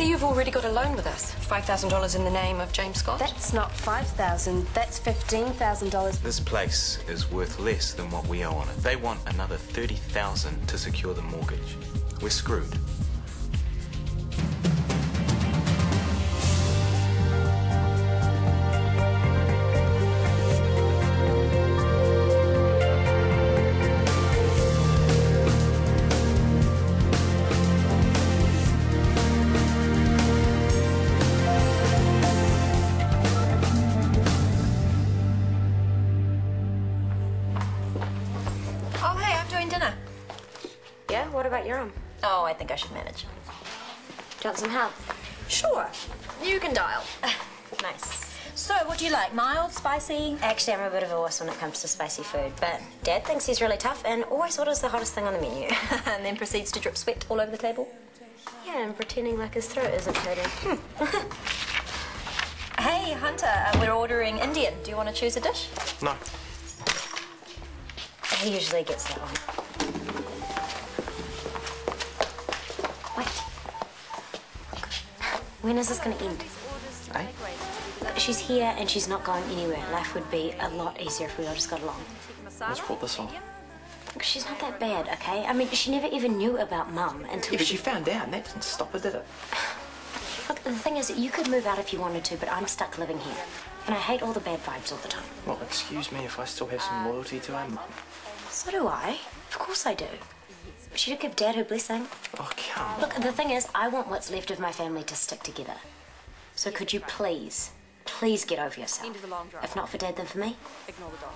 see you've already got a loan with us. $5,000 in the name of James Scott. That's not $5,000. That's $15,000. This place is worth less than what we owe on it. They want another $30,000 to secure the mortgage. We're screwed. Yeah, what about your arm? Oh, I think I should manage. Do you want some help? Sure. You can dial. Nice. So, what do you like? Mild, spicy? Actually, I'm a bit of a wuss when it comes to spicy food, but Dad thinks he's really tough and always orders the hottest thing on the menu. And then proceeds to drip sweat all over the table? Yeah, and pretending like his throat isn't hurting. Hey, Hunter, we're ordering Indian. Do you want to choose a dish? No. He usually gets that one. Wait. When is this going to end? Eh? She's here and she's not going anywhere. Life would be a lot easier if we all just got along. Let's put this on. She's not that bad, okay? I mean, she never even knew about Mum until... Yeah, but she found out and that didn't stop her, did it? Look, the thing is, you could move out if you wanted to, but I'm stuck living here. And I hate all the bad vibes all the time. Well, excuse me if I still have some loyalty to our Mum. So do I. Of course I do. She did give Dad her blessing. Oh, come on. Look, the thing is, I want what's left of my family to stick together. So could you please get over yourself? If not for Dad, then for me. Ignore the dog.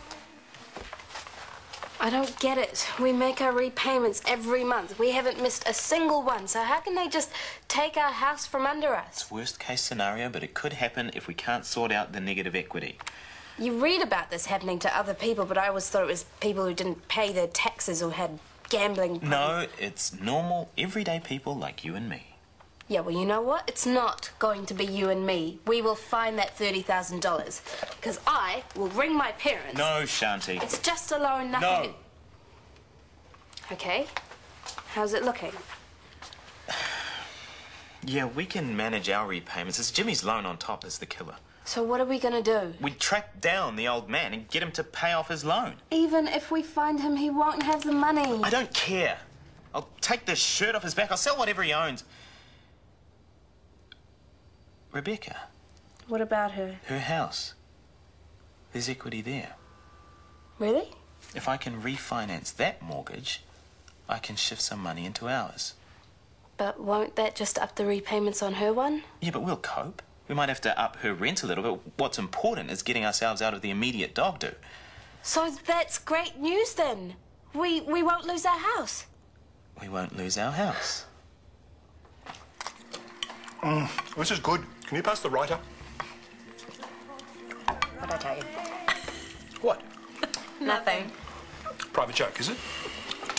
I don't get it. We make our repayments every month. We haven't missed a single one. So how can they just take our house from under us? It's worst case scenario, but it could happen if we can't sort out the negative equity. You read about this happening to other people, but I always thought it was people who didn't pay their taxes or had gambling problems. No, it's normal, everyday people like you and me. Yeah, well, you know what? It's not going to be you and me. We will find that $30,000. Because I will ring my parents. No, Shanti. It's just a loan, nothing. No. Okay. How's it looking? Yeah, we can manage our repayments. It's Jimmy's loan on top that's the killer. So what are we going to do? We track down the old man and get him to pay off his loan. Even if we find him, he won't have the money. I don't care. I'll take this shirt off his back. I'll sell whatever he owns. Rebecca. What about her? Her house. There's equity there. Really? If I can refinance that mortgage, I can shift some money into ours. But won't that just up the repayments on her one? Yeah, but we'll cope. We might have to up her rent a little, but what's important is getting ourselves out of the immediate dog do. So that's great news then. We won't lose our house. We won't lose our house. This is good. Can you pass the writer? What'd I tell you? What? Nothing. Private joke, is it?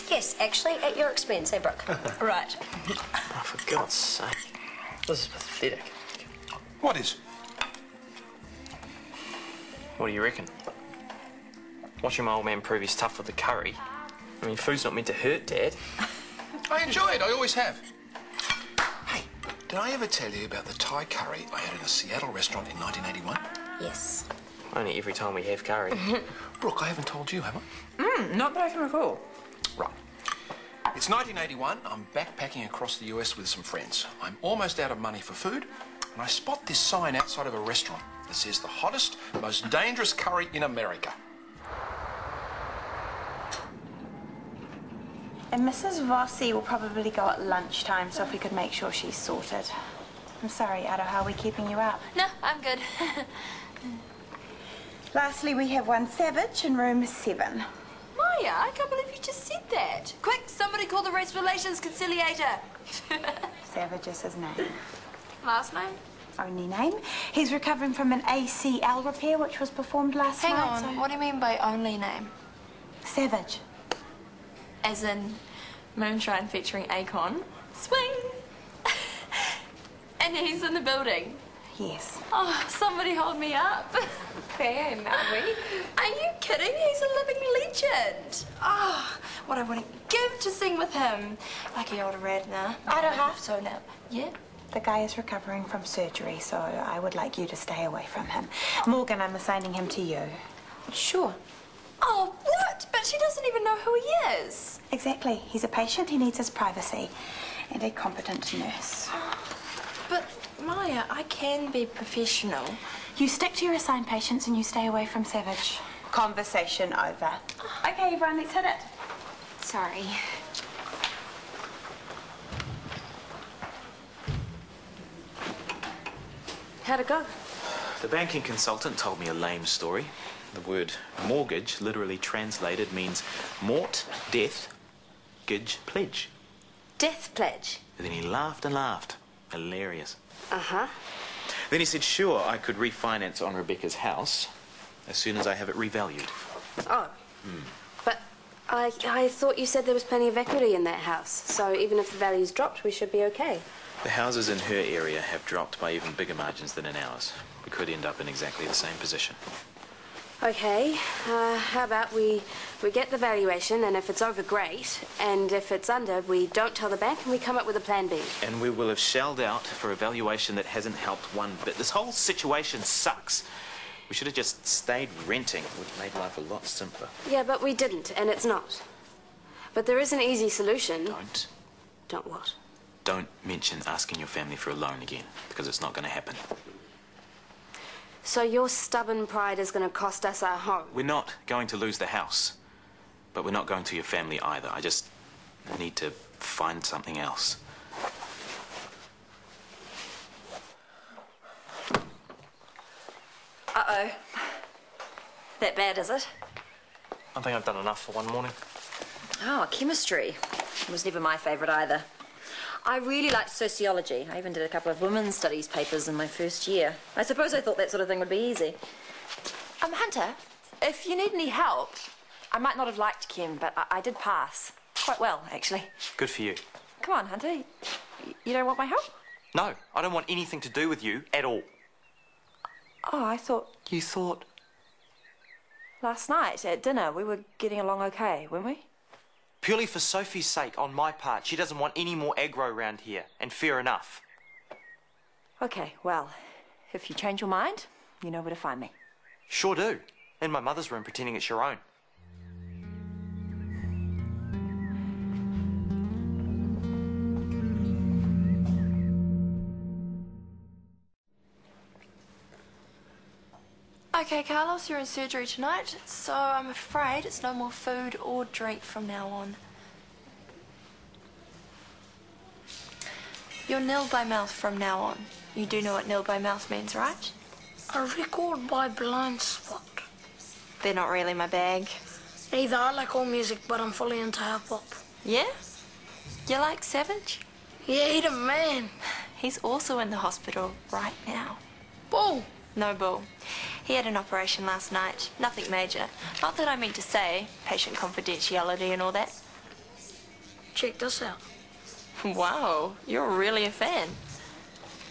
Yes, actually, at your expense, eh, Brooke? Right. Oh, for God's sake. This is pathetic. What is? What do you reckon? Watching my old man prove he's tough with the curry. I mean, food's not meant to hurt, Dad. I enjoy it. I always have. Hey, did I ever tell you about the Thai curry I had in a Seattle restaurant in 1981? Yes. Only every time we have curry. Brooke, I haven't told you, have I? Not that I can recall. Right. It's 1981. I'm backpacking across the US with some friends. I'm almost out of money for food, and I spot this sign outside of a restaurant that says the hottest, most dangerous curry in America. And Mrs. Vossi will probably go at lunchtime, so if we could make sure she's sorted. I'm sorry, Ada, how are we keeping you up? No, I'm good. Lastly, we have one Savage in room 7. Maya, I can't believe you just said that. Quick, somebody call the race relations conciliator. Savage is his name. Last name? Only name. He's recovering from an ACL repair, which was performed last Hang night. on, what do you mean by only name? Savage. As in Moonshine featuring Akon. Swing! And he's in the building. Yes. Oh, somebody hold me up. Fair, Maui. Are you kidding? He's a living legend. Oh, what I wouldn't give to sing with him. Lucky old red now. I don't have so now. Yeah? The guy is recovering from surgery, so I would like you to stay away from him. Morgan, I'm assigning him to you. Sure. Oh, what? But she doesn't even know who he is. Exactly. He's a patient. He needs his privacy. And a competent nurse. But, Maya, I can be professional. You stick to your assigned patients and you stay away from Savage. Conversation over. Okay, everyone, let's hit it. Sorry. How'd it go? The banking consultant told me a lame story. The word mortgage, literally translated, means mort, death, gidge, pledge. Death pledge. And then he laughed and laughed. Hilarious. Uh-huh. Then he said, sure, I could refinance on Rebecca's house as soon as I have it revalued. Oh. But I thought you said there was plenty of equity in that house, so even if the value's dropped, we should be okay. The houses in her area have dropped by even bigger margins than in ours. We could end up in exactly the same position. Okay, how about we get the valuation, and if it's over, great. And if it's under, we don't tell the bank and we come up with a plan B. And we will have shelled out for a valuation that hasn't helped one bit. This whole situation sucks. We should have just stayed renting. It would have made life a lot simpler. Yeah, but we didn't, and it's not. But there is an easy solution. Don't. Don't what? Don't mention asking your family for a loan again, because it's not going to happen. So your stubborn pride is going to cost us our home? We're not going to lose the house, but we're not going to your family either. I just need to find something else. Uh-oh. That bad, is it? I think I've done enough for one morning. Oh, chemistry. It was never my favourite either. I really liked sociology. I even did a couple of women's studies papers in my first year. I suppose I thought that sort of thing would be easy. Hunter, if you need any help, I might not have liked chem, but I did pass. Quite well, actually. Good for you. Come on, Hunter. You don't want my help? No, I don't want anything to do with you at all. Oh, I thought You thought... last night at dinner we were getting along okay, weren't we? Purely for Sophie's sake, on my part. She doesn't want any more aggro around here, and fair enough. Okay, well, if you change your mind, you know where to find me. Sure do. In my mother's room, pretending it's your own. Okay, Carlos, you're in surgery tonight, so I'm afraid it's no more food or drink from now on. You're nil by mouth from now on. You do know what nil by mouth means, right? A record by blind spot. They're not really my bag. Neither. I like all music, but I'm fully into hip-hop. Yeah? You like Savage? Yeah, he the man. He's also in the hospital right now. Bull. No bull. He had an operation last night. Nothing major. Not that I mean to say, patient confidentiality and all that. Check this out. Wow, you're really a fan.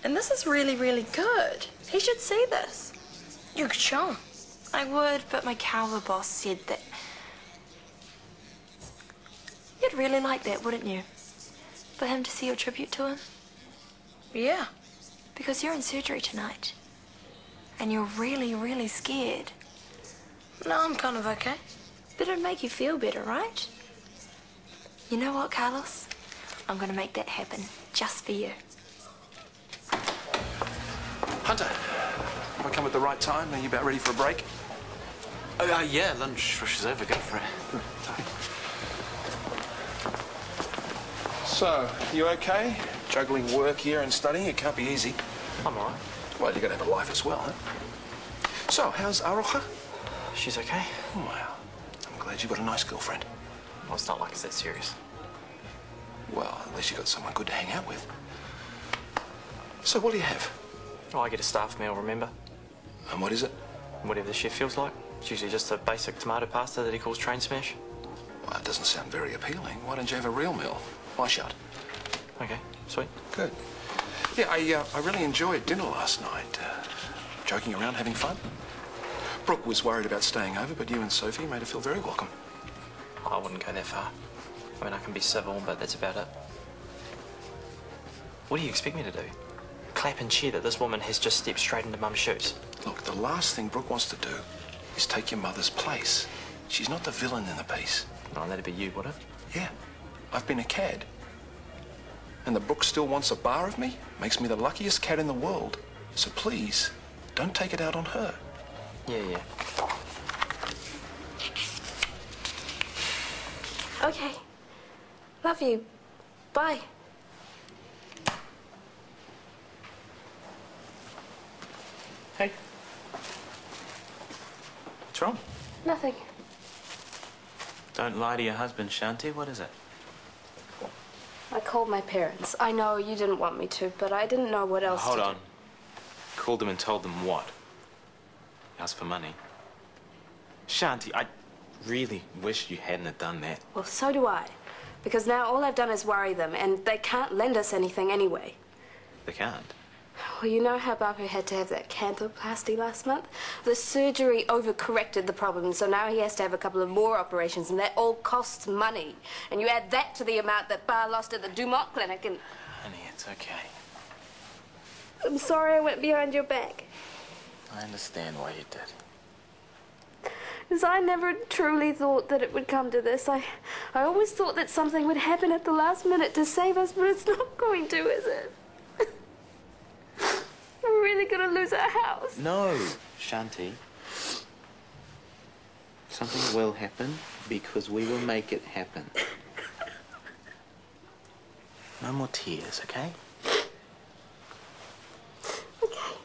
And this is really, really good. He should see this. You could show him. I would, but my Calva boss said that... You'd really like that, wouldn't you? For him to see your tribute to him? Yeah. Because you're in surgery tonight. And you're really, really scared. No, I'm kind of okay. But it'd make you feel better, right? You know what, Carlos? I'm gonna make that happen just for you. Hunter, have I come at the right time? Are you about ready for a break? Oh, yeah, lunch rush is over. Go for it. So, you okay? Juggling work here and studying? It can't be easy. I'm all right. Well, you got to have a life as well, huh? So, how's Aroha? She's okay. Oh, well, I'm glad you've got a nice girlfriend. Well, it's not like it's that serious. Well, at least you got someone good to hang out with. So, what do you have? Oh, I get a staff meal, remember? And what is it? Whatever the chef feels like. It's usually just a basic tomato pasta that he calls train smash. Well, that doesn't sound very appealing. Why don't you have a real meal? Why shut? Okay, sweet. Good. Yeah, I really enjoyed dinner last night. Joking around, having fun. Brooke was worried about staying over, but you and Sophie made her feel very welcome. I wouldn't go that far. I mean, I can be civil, but that's about it. What do you expect me to do? clap and cheer that this woman has just stepped straight into Mum's shoes. Look, the last thing Brooke wants to do is take your mother's place. She's not the villain in the piece. Oh, that'd be you, would it? Yeah, I've been a cad. And that Brooke still wants a bar of me makes me the luckiest cat in the world. So please, don't take it out on her. Yeah. Okay. Love you. Bye. Hey. What's wrong? Nothing. Don't lie to your husband, Shanti. What is it? I called my parents. I know you didn't want me to, but I didn't know what else Hold to on. Called them and told them what? Asked for money. Shanti, I really wish you hadn't have done that. Well, so do I. Because now all I've done is worry them, and they can't lend us anything anyway. They can't. Well, you know how Bapu had to have that canthoplasty last month? The surgery overcorrected the problem, so now he has to have a couple of more operations, and that all costs money. And you add that to the amount that Bar lost at the Dumont clinic, and... Honey, it's okay. I'm sorry I went behind your back. I understand why you did. Because I never truly thought that it would come to this. I always thought that something would happen at the last minute to save us, but it's not going to, is it? We're really going to lose our house. No, Shanti. Something will happen because we will make it happen. No more tears, okay? Okay.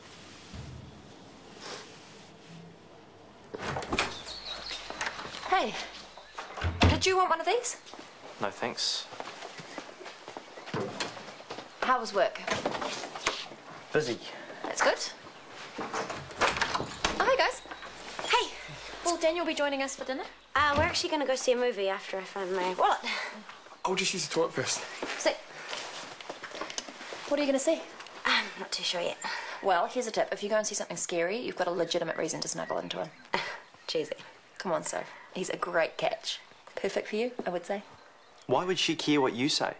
Hey, did you want one of these? No, thanks. How was work? Busy. That's good. Oh, hi, guys. Hey, will Daniel be joining us for dinner? We're actually going to go see a movie after I find my wallet. I'll just use the toilet first. See. What are you going to see? I'm not too sure yet. Well, here's a tip. If you go and see something scary, you've got a legitimate reason to snuggle into him. Cheesy. Come on, Soph. He's a great catch. Perfect for you, I would say. Why would she care what you say?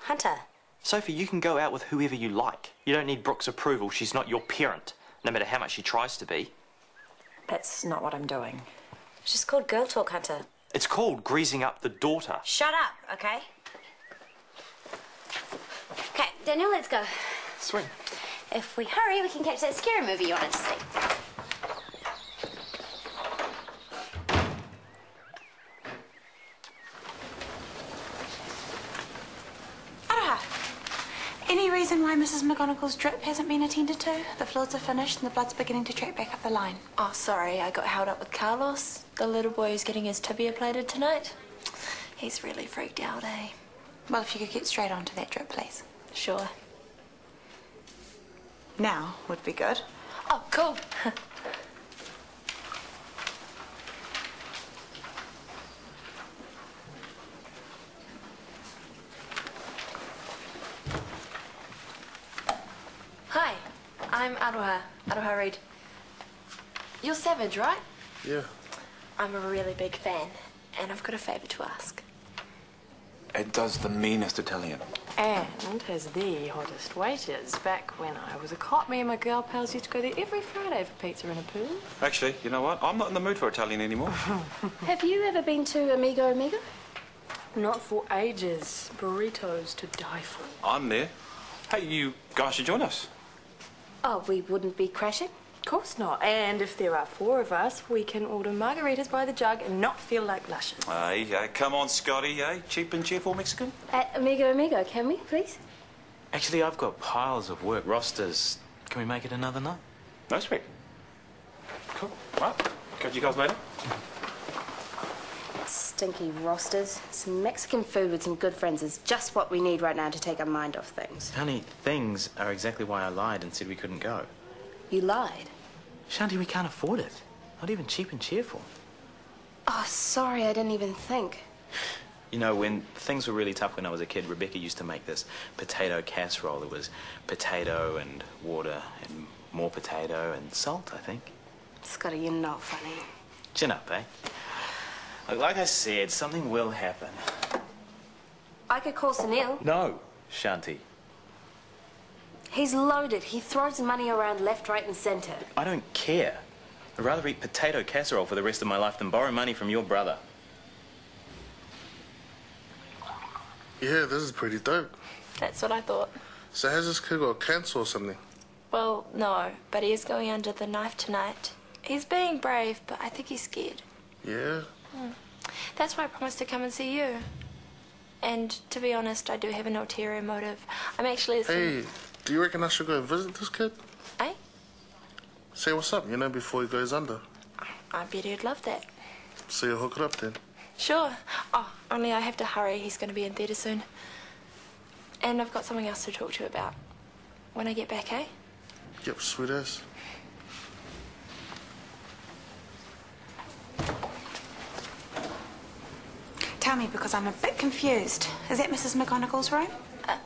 Hunter. Sophie, you can go out with whoever you like. You don't need Brooke's approval. She's not your parent, no matter how much she tries to be. That's not what I'm doing. It's just called girl talk, Hunter. It's called greasing up the daughter. Shut up, okay? Okay, Daniel, let's go. Sweet. If we hurry, we can catch that scary movie you wanted to see. Any reason why Mrs. McGonagall's drip hasn't been attended to? The fluids are finished and the blood's beginning to track back up the line. Oh, sorry, I got held up with Carlos. The little boy who's getting his tibia plated tonight. He's really freaked out, eh? Well, if you could get straight onto that drip, please. Sure. Now would be good. Oh, cool. Hi, I'm Aroha Reid. You're Savage, right? Yeah. I'm a really big fan, and I've got a favour to ask. Ed does the meanest Italian. And has the hottest waiters. Back when I was a cop, me and my girl pals used to go there every Friday for pizza and a pool. Actually, you know what? I'm not in the mood for Italian anymore. Have you ever been to Amigo Amigo? Not for ages. Burritos to die for. I'm there. Hey, you guys should join us. Oh, we wouldn't be crashing? Of course not. And if there are 4 of us, we can order margaritas by the jug and not feel like lushes. Hey, come on, Scotty, Cheap and cheerful Mexican? At Amigo Amigo, can we, please? Actually, I've got piles of work rosters. Can we make it another night? No sweat. Cool. Right. Catch you guys later. Stinky rosters. Some Mexican food with some good friends is just what we need right now to take our mind off things. Honey, things are exactly why I lied and said we couldn't go. You lied? Shanti, we can't afford it. Not even cheap and cheerful. Oh, sorry, I didn't even think. You know, when things were really tough when I was a kid, Rebecca used to make this potato casserole. It was potato and water and more potato and salt, I think. Scotty, you're not funny. Chin up, eh? Look, like I said, something will happen. I could call Sunil. No, Shanti. He's loaded. He throws money around left, right, and centre. I don't care. I'd rather eat potato casserole for the rest of my life than borrow money from your brother. Yeah, this is pretty dope. That's what I thought. So has this kid got cancer or something? Well, no, but he is going under the knife tonight. He's being brave, but I think he's scared. Yeah? That's why I promised to come and see you. And to be honest, I do have an ulterior motive. I'm actually... Hey, do you reckon I should go visit this kid? Eh? Say what's up, you know, before he goes under. I bet he'd love that. So you'll hook it up then? Sure. Oh, only I have to hurry. He's going to be in theatre soon. And I've got something else to talk to you about. When I get back, eh? Yep, sweet as. Tell me, because I'm a bit confused. Is that Mrs. McGonagall's room?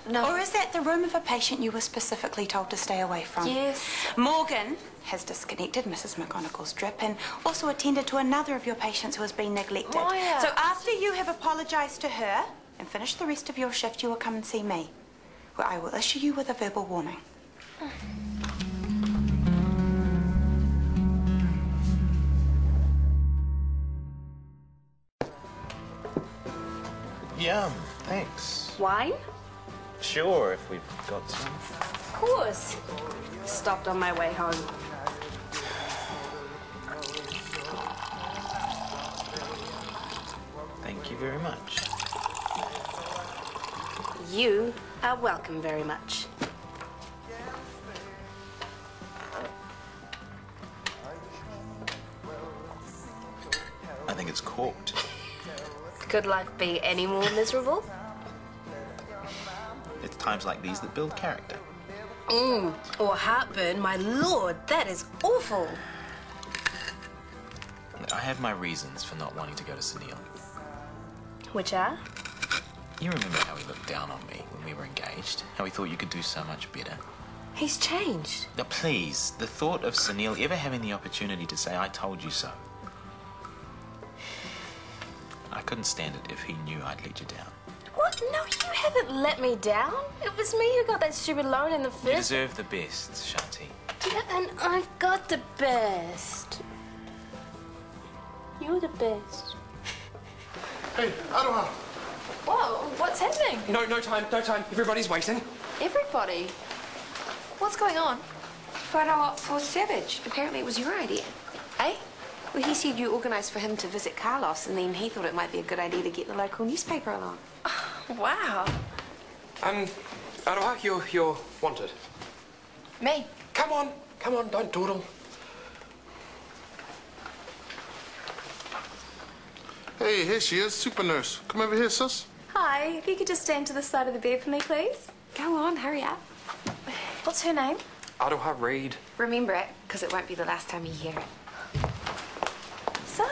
No. Or is that the room of a patient you were specifically told to stay away from? Yes. Morgan has disconnected Mrs. McGonagall's drip and also attended to another of your patients who has been neglected. Maya. So after you have apologised to her and finished the rest of your shift, you will come and see me, where I will issue you with a verbal warning. Yum, thanks. Wine? Sure, if we've got some. Of course. Stopped on my way home. Thank you very much. You are welcome very much. I think it's corked. Could life be any more miserable? It's times like these that build character. Or heartburn, my lord, that is awful. I have my reasons for not wanting to go to Sunil. Which are? You remember how he looked down on me when we were engaged? How he thought you could do so much better? He's changed. Now, please, the thought of Sunil ever having the opportunity to say, I told you so. I couldn't stand it if he knew I'd let you down. What? No, you haven't let me down. It was me who got that stupid loan in the first... You deserve the best, Shanti. Yeah, and I've got the best. You're the best. Hey, Aroha. Whoa, what's happening? No time. Everybody's waiting. Everybody? What's going on? Photo op for Savage. Apparently it was your idea. Eh? Well, he said you organised for him to visit Carlos, and then he thought it might be a good idea to get the local newspaper along. Wow. Aroha, you're wanted. Me? Come on, don't dawdle. Hey, here she is, super nurse. Come over here, sis. Hi, if you could just stand to the side of the bed for me, please. Go on, hurry up. What's her name? Aroha Reid. Remember it, because it won't be the last time you hear it. So,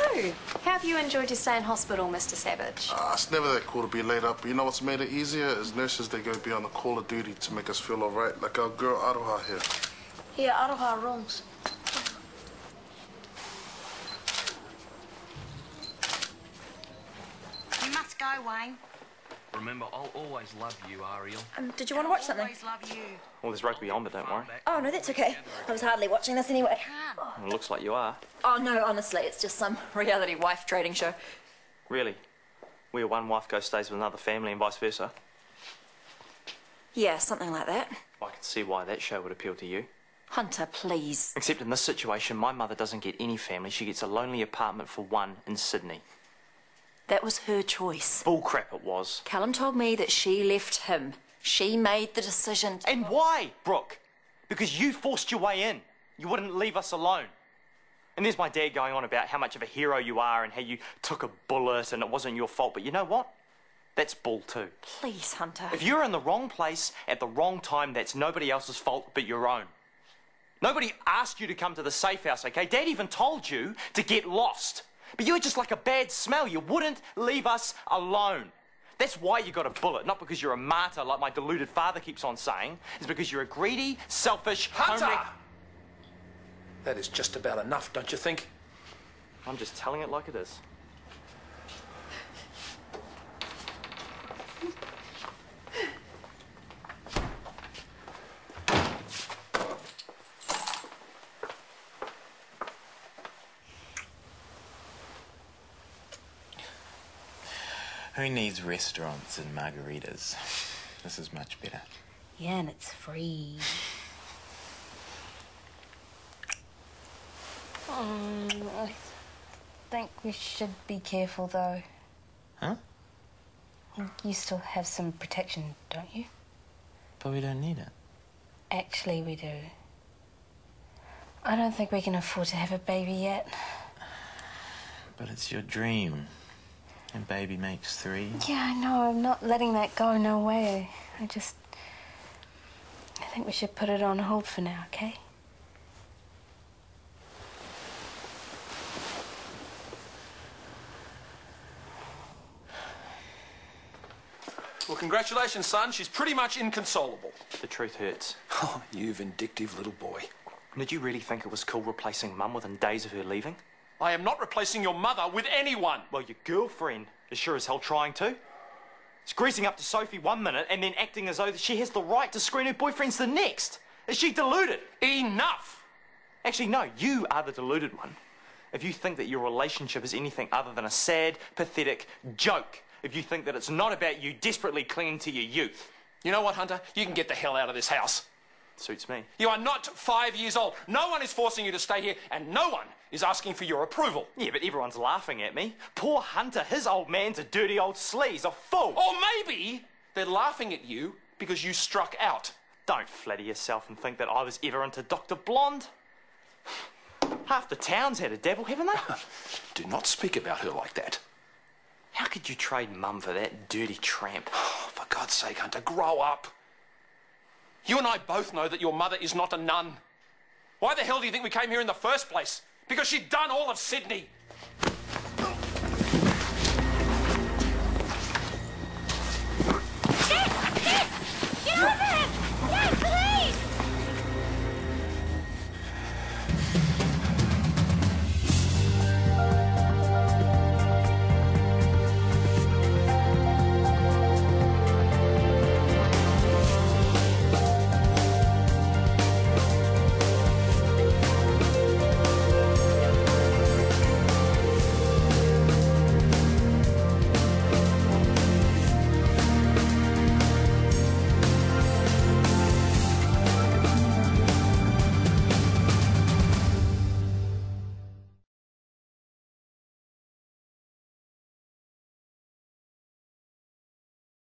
how have you enjoyed your stay in hospital, Mr. Savage? It's never that cool to be laid up. But you know what's made it easier? Is nurses, they go beyond the call of duty to make us feel all right. Like our girl Aroha here. Yeah, Aroha wrongs. You must go, Wayne. Remember, I'll always love you, Ariel. Did you want to watch something? Always love you. Well, there's rugby on, but don't worry. Oh, no, that's okay. I was hardly watching this anyway. It looks like you are. Oh, no, honestly, it's just some reality wife trading show. Really? Where one wife goes stays with another family and vice versa? Yeah, something like that. I can see why that show would appeal to you. Hunter, please. Except in this situation, my mother doesn't get any family. She gets a lonely apartment for one in Sydney. That was her choice. Bull crap it was. Callum told me that she left him. She made the decision. And why, Brooke? Because you forced your way in. You wouldn't leave us alone. And there's my dad going on about how much of a hero you are and how you took a bullet and it wasn't your fault. But you know what? That's bull too. Please, Hunter. If you're in the wrong place at the wrong time, that's nobody else's fault but your own. Nobody asked you to come to the safe house, okay? Dad even told you to get lost. But you were just like a bad smell. You wouldn't leave us alone. That's why you got a bullet, not because you're a martyr like my deluded father keeps on saying. It's because you're a greedy, selfish... Hunter! That is just about enough, don't you think? I'm just telling it like it is. Who needs restaurants and margaritas? This is much better. Yeah, and it's free. I think we should be careful, though. Huh? You still have some protection, don't you? But we don't need it. Actually, we do. I don't think we can afford to have a baby yet. But it's your dream. And baby makes 3. Yeah, I know. I'm not letting that go. No way. I think we should put it on hold for now, okay? Well, congratulations, son. She's pretty much inconsolable. The truth hurts. Oh, you vindictive little boy. Did you really think it was cool replacing Mum within days of her leaving? I am not replacing your mother with anyone. Well, your girlfriend is sure as hell trying to. She's greasing up to Sophie one minute and then acting as though she has the right to screen her boyfriends the next. Is she deluded? Enough! Actually, no, you are the deluded one. If you think that your relationship is anything other than a sad, pathetic joke, if you think that it's not about you desperately clinging to your youth. You know what, Hunter? You can get the hell out of this house. Suits me. You are not 5 years old. No one is forcing you to stay here, and no one is asking for your approval. Yeah, but everyone's laughing at me. Poor Hunter, his old man's a dirty old sleaze, a fool. Or maybe they're laughing at you because you struck out. Don't flatter yourself and think that I was ever into Dr. Blonde. Half the town's had a dabble, haven't they? Do not speak about her like that. How could you trade Mum for that dirty tramp? Oh, for God's sake, Hunter, grow up. You and I both know that your mother is not a nun. Why the hell do you think we came here in the first place? Because she'd done all of Sydney.